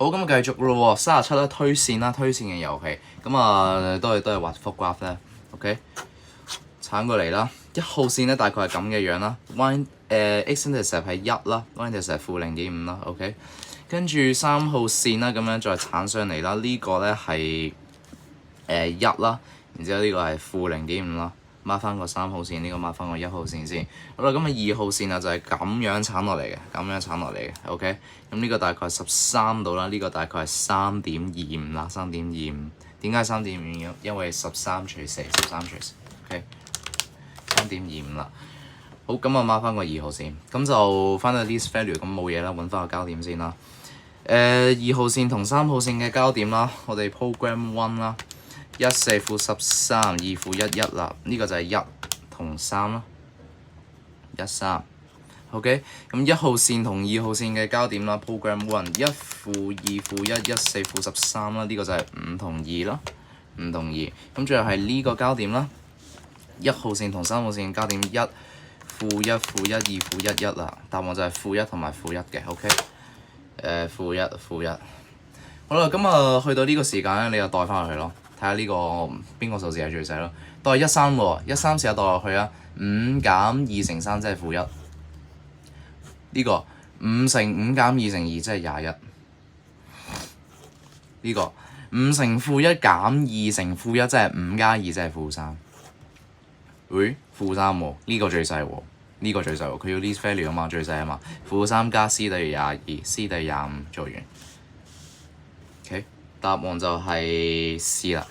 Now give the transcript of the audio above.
好，咁繼續咯喎，37啦，推線嘅遊戲，咁啊都係畫幅 graph 咧 ，OK， 鏟過嚟啦，1號線咧大概係咁嘅樣啦，x intercept 係1啦，y intercept 係-0.5啦 ，OK， 跟住3號線啦，咁樣再鏟上嚟啦，呢個咧係1啦，然之後呢個係-0.5啦。mark 翻個3號線，呢個 mark 翻個1號線先。好啦，咁啊2號線啊就係咁樣鏟落嚟嘅，OK。咁呢個大概13度啦，呢個大概係3.25啦，3.25。點解3.25？因為13除4 ，OK。3.25啦。好，咁啊 mark 翻個2號線，咁就翻到 list value，咁冇嘢啦，揾翻個交點先啦。2號線同3號線嘅交點啦，我哋 program 1啦。14-13 2-1啦，呢個就係1同3啦，13 ，OK， 咁1號線同2號線嘅交點啦 ，program 1 1-2-1 14-13啦，呢個就係5同2啦，5同2，咁最後係呢個交點啦，1號線同3號線嘅交點1-1-1 2-1-1啦，答案就係-1同埋-1嘅 ，OK， -1，好啦，咁啊去到呢個時間咧，你就代翻落去咯。睇下呢個邊個數字係最細咯，代13喎，13試下代落去啊，5減2乘3即係-1，呢個5乘5減2乘2即係21，呢個5乘-1減2乘-1即係5加2即係-3，喂-3喎，呢個最細喎，佢要 list value 啊嘛，最細啊嘛，-3加 c 等於22，c 等於25，做完。OK， 答案就係 C 啦。